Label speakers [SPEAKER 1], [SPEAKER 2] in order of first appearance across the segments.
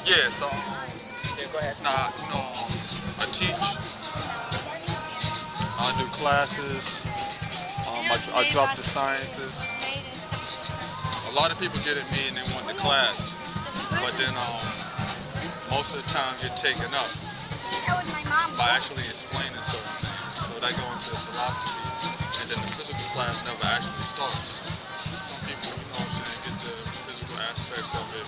[SPEAKER 1] Yeah, so
[SPEAKER 2] Yeah, go ahead.
[SPEAKER 1] nah, I teach. I do classes. I drop the sciences. A lot of people get at me and they want the class, but then most of the time get taken up by actually explaining certain things. So they go into philosophy, and then the physical class never actually starts. Some people, get the physical aspects of it.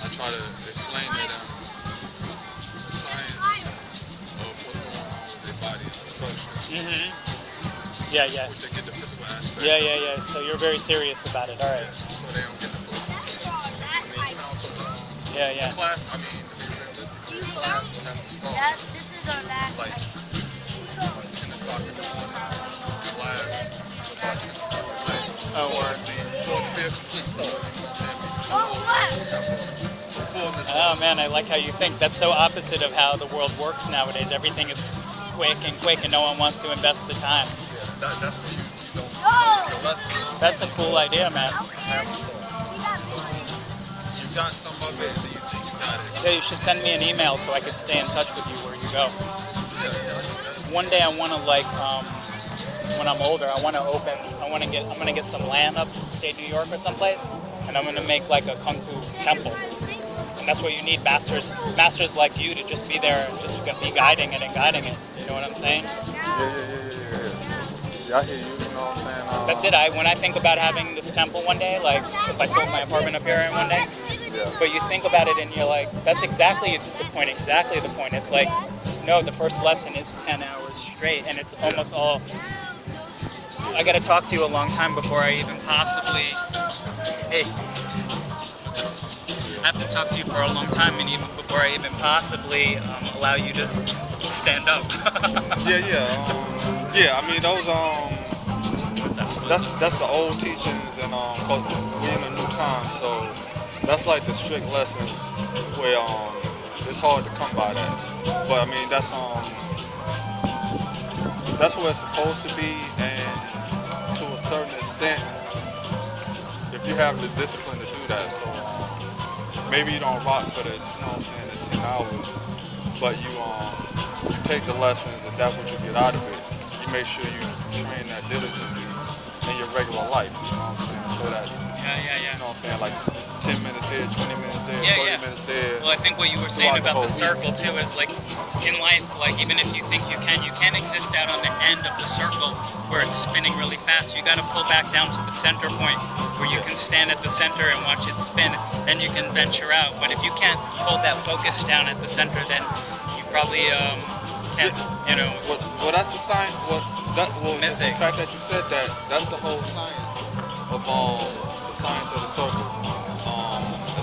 [SPEAKER 1] I try to explain to them the science of what's going on with their body and the structure.
[SPEAKER 2] Yeah, yeah.
[SPEAKER 1] Which they get the physical aspect.
[SPEAKER 2] Yeah. So you're very serious about it. All right.
[SPEAKER 1] So they don't get the philosophy.
[SPEAKER 2] Yeah.
[SPEAKER 1] Class, to be realistic, the class will have to start like 10 o'clock in the morning and last about 10 o'clock at night.
[SPEAKER 2] Oh, word.
[SPEAKER 1] For it to be a complete thought,
[SPEAKER 2] Oh man, I like how you think. That's so opposite of how the world works nowadays. Everything is quick, and no one wants to invest the time.
[SPEAKER 1] Yeah, that's where you don't the lesson.
[SPEAKER 2] That's a cool idea, man.
[SPEAKER 1] You got some of it, and you think you got it.
[SPEAKER 2] Yeah, you should send me an email so I could stay in touch with you where you go.
[SPEAKER 1] Yeah.
[SPEAKER 2] One day I want to when I'm older, I'm gonna get some land up in state New York or someplace, and I'm gonna make like a kung fu temple. And that's what you need, masters like you to just be there and just be guiding it. You know what I'm saying?
[SPEAKER 1] Yeah, I hear you. You know what I'm saying?
[SPEAKER 2] That's it. When I think about having this temple one day, like if I sold my apartment up here in one day, but you think about it and you're like, that's exactly the point. It's like, no, the first lesson is 10 hours straight, and it's almost all. I got to talk to you a long time before I even possibly. Hey. I have to talk to you for a long time, and even before I even possibly allow you to stand up.
[SPEAKER 1] Yeah. I mean, those that's the old teachings, and cause we're in a new time, so that's like the strict lessons where it's hard to come by that. But I mean, that's where it's supposed to be, and to a certain extent, if you have the discipline to do that, so. Maybe you don't rock for the 10 hours, but you take the lessons, and that's what you get out of it. You make sure you train that diligently in your regular life, you know what I'm saying? So that, you know what I'm saying, like 10 minutes here, 20 minutes there, 30 minutes there.
[SPEAKER 2] Well, I think what you were saying about the circle too is like in life, like even if you think you can't exist out on the end of the circle where it's spinning really fast. You got to pull back down to the center point where you can stand at the center and watch it spin. Then you can venture out. But if you can't hold that focus down at the center, then you probably can't,
[SPEAKER 1] Well, that's the science. The fact that you said that, that's the whole science of the science of the circle,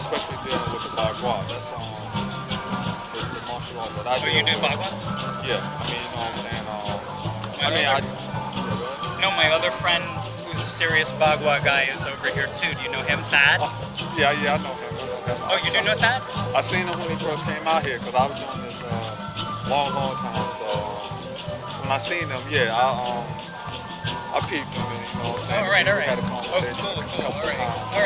[SPEAKER 1] especially dealing with the Bagua. That's the martial art that I do.
[SPEAKER 2] Oh, you do Bagua?
[SPEAKER 1] Yeah, I mean, you know what I'm saying?
[SPEAKER 2] No, my other friend who's a serious Bagua guy is over here too. Do you know him, Thad?
[SPEAKER 1] Yeah, I know him.
[SPEAKER 2] Oh, you do know Thad?
[SPEAKER 1] I seen him when he first came out here because I was doing this long time. So when I seen him, I peeped him, and you know what I'm saying?
[SPEAKER 2] All right.
[SPEAKER 1] We had a conversation.
[SPEAKER 2] All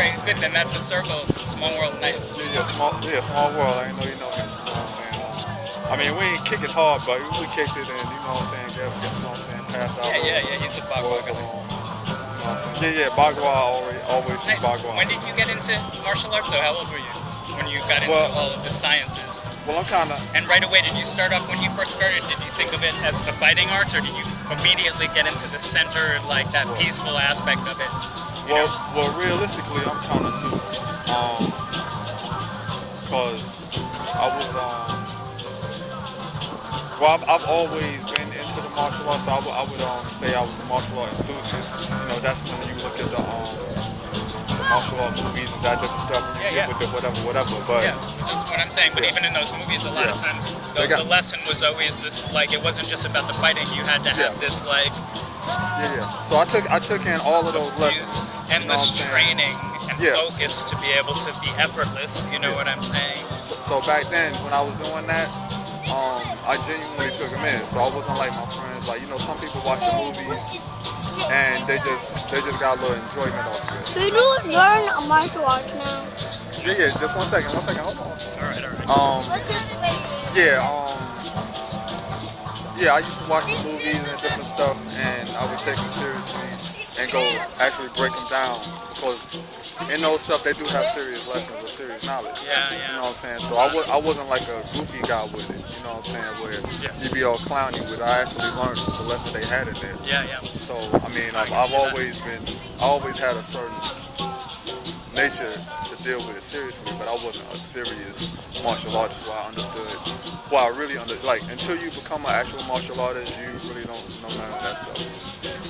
[SPEAKER 2] right, good. Then that's the circle, small world night.
[SPEAKER 1] Small world. I didn't know you know him. You know what I'm saying? I mean, we ain't kick it hard, but we kicked it, and you know what I'm saying? You know what I'm saying? Passed out.
[SPEAKER 2] Yeah. He's a Bagua guy.
[SPEAKER 1] Bagua always
[SPEAKER 2] nice.
[SPEAKER 1] Bagua.
[SPEAKER 2] When did you get into martial arts, though? How old were you when you got into all of the sciences?
[SPEAKER 1] Well, I'm kind of...
[SPEAKER 2] And right away, did you start off, when you first started, did you think of it as the fighting arts, or did you immediately get into the center, like that peaceful aspect of it?
[SPEAKER 1] Well, realistically, I'm kind of new. Because I was... I've always been into the martial arts. I would say I was a martial art enthusiast. You know, that's when you look at the martial art movies and that different stuff. And you get with it, whatever. But
[SPEAKER 2] that's what I'm saying. But even in those movies, a lot of times the lesson was always this. Like, it wasn't just about the fighting. You had to have this like.
[SPEAKER 1] So I took in all of those lessons.
[SPEAKER 2] Endless training and focus to be able to be effortless. You know what I'm saying?
[SPEAKER 1] So back then, when I was doing that. I genuinely took them in, so I wasn't like my friends. Like, you know, some people watch the movies and they just got a little enjoyment off of it.
[SPEAKER 3] Do you learn martial arts now?
[SPEAKER 1] Yeah, just one second, hold on.
[SPEAKER 2] All right.
[SPEAKER 1] Yeah, yeah, I used to watch the movies and different stuff, and I would take them seriously and go actually break them down, because in those stuff they do have serious lessons or serious knowledge.
[SPEAKER 2] Yeah,
[SPEAKER 1] You
[SPEAKER 2] yeah.
[SPEAKER 1] know what I'm saying? So I wasn't like a goofy guy with it. You know what I'm saying? Where you be all clowny with it. I actually learned the lesson they had in there.
[SPEAKER 2] Yeah, yeah.
[SPEAKER 1] So I mean, I always had a certain nature to deal with it seriously, but I wasn't a serious martial artist where I understood. Well, I really like until you become an actual martial artist, you really don't know none of that stuff.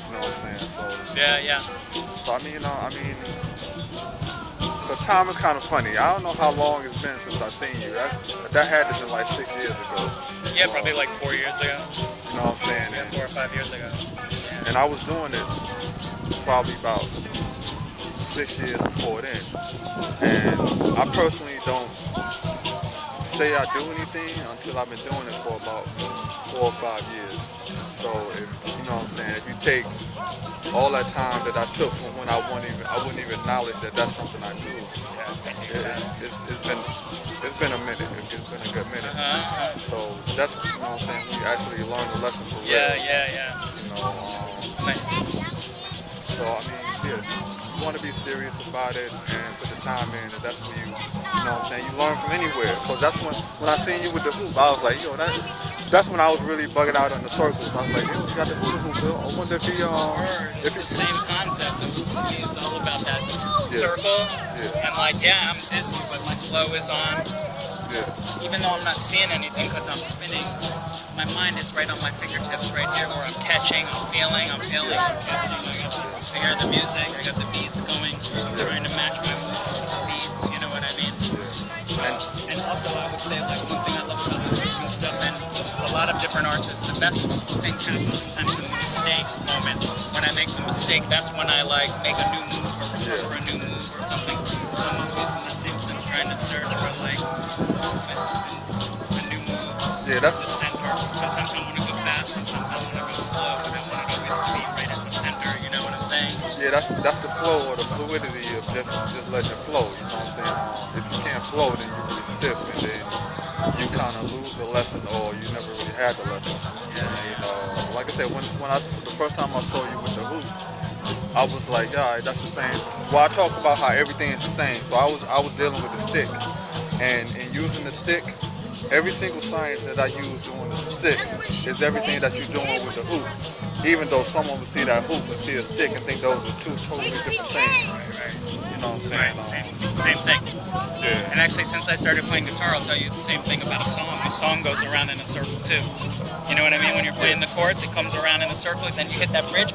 [SPEAKER 1] You know what I'm saying? So
[SPEAKER 2] Yeah, yeah.
[SPEAKER 1] so the time is kind of funny. I don't know how long it's been since I've seen you. That had to been like 6 years ago.
[SPEAKER 2] Yeah, probably like 4 years ago.
[SPEAKER 1] You know what I'm saying?
[SPEAKER 2] Yeah, 4 or 5 years ago. Yeah.
[SPEAKER 1] And I was doing it probably about 6 years before then. And I personally don't say I do anything until I've been doing it for about 4 or 5 years. So if you know what I'm saying, if you take all that time that I took from when I wouldn't even acknowledge that that's something I do. It's been a minute. It's been a good minute. So that's, you know what I'm saying, when you actually learn the lesson for real.
[SPEAKER 2] Yeah, yeah, yeah.
[SPEAKER 1] You know,
[SPEAKER 2] Nice.
[SPEAKER 1] so I mean, yes, you want to be serious about it and put the time in, and that's when you know what I'm saying, you learn from anywhere. Because that's when I seen you with the hoop, I was like, yo, that's when I was really bugging out on the circles. I was like, yo, you got the hoop, Bill. I wonder if
[SPEAKER 2] It's the same concept. The hoop to me is all about that circle.
[SPEAKER 1] Yeah.
[SPEAKER 2] And like, yeah, I'm dizzy, but my flow is on.
[SPEAKER 1] Yeah.
[SPEAKER 2] Even though I'm not seeing anything because I'm spinning, my mind is right on my fingertips right here where I'm catching, I'm feeling, I'm catching. I hear the music, I got the beats going. I'm trying to match my moves with the beats, you know what I mean? And also I would say like one thing I love about the hoop and stuff, and a lot of different artists, the best things happen sometimes in the mistake moment. When I make the mistake, that's when I like make a new move or recover a new move or something. So I'm always in that same sense trying to search for like a new move.
[SPEAKER 1] Yeah, that's
[SPEAKER 2] the center. Sometimes I want to go fast, sometimes I want to go slow, but I want it always to be right at the center, you know what I'm saying?
[SPEAKER 1] Yeah, that's the flow or the fluidity of just letting it flow, you know what I'm saying? If you can't flow, then you're really stiff, and then you kind of lose the lesson, or you never really had the lesson.
[SPEAKER 2] Yeah,
[SPEAKER 1] You know, like I said, the first time I saw you with the hoop, I was like, yeah, that's the same. Well, I talked about how everything is the same, so I was dealing with the stick, and in using the stick, every single science that I use doing the stick is everything that you're doing with the hoop. Even though someone would see that hoop and see a stick and think those are two totally different things. You know what I'm saying?
[SPEAKER 2] Same thing.
[SPEAKER 1] Yeah.
[SPEAKER 2] And actually, since I started playing guitar, I'll tell you the same thing about a song. The song goes around in a circle too. You know what I mean? When you're playing the chords, it comes around in a circle. Then you hit that bridge,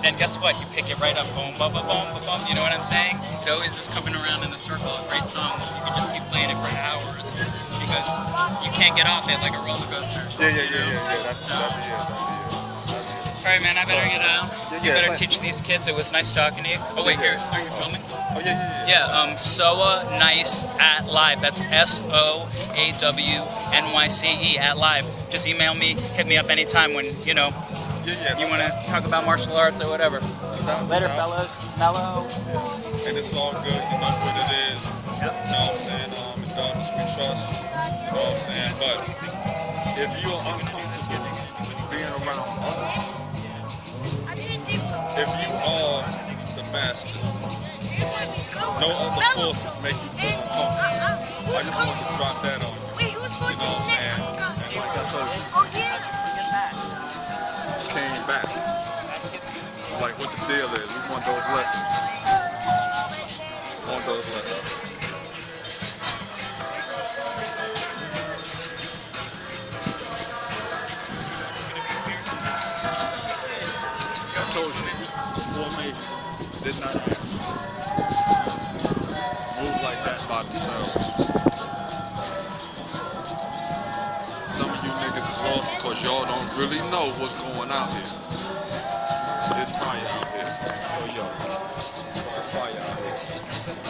[SPEAKER 2] then guess what? You pick it right up, boom, boom, boom, boom, boom, boom. You know what I'm saying? It always is coming around in a circle. A great song. You can just keep playing it for hours because you can't get off it like a roller coaster.
[SPEAKER 1] Yeah. That's
[SPEAKER 2] So,
[SPEAKER 1] it.
[SPEAKER 2] all right, man. I better get out. You better
[SPEAKER 1] like-
[SPEAKER 2] teach these kids. It was nice talking to you. Oh wait, here. Are you filming?
[SPEAKER 1] Oh yeah.
[SPEAKER 2] Yeah, Soa Nice at live. That's SOAWNYCE at live. Just email me, hit me up anytime when you know you want to talk about martial arts or whatever. Later, fellas. Mellow.
[SPEAKER 1] And it's all good, you know what it is.
[SPEAKER 2] Yep.
[SPEAKER 1] You know what I'm saying? Regardless, we trust. You know what I'm saying? But if you're uncomfortable being around others, if you are the master, no other forces make you feel uncomfortable. I just want to drop that on you. You know what I'm saying? And like I told you, came back. Like what the deal is. We want those lessons. I told you, formation did not ask. Move like that by themselves. Some of you niggas is lost because y'all don't really know what's going out here. It's fire out here. So yo, it's fire out here.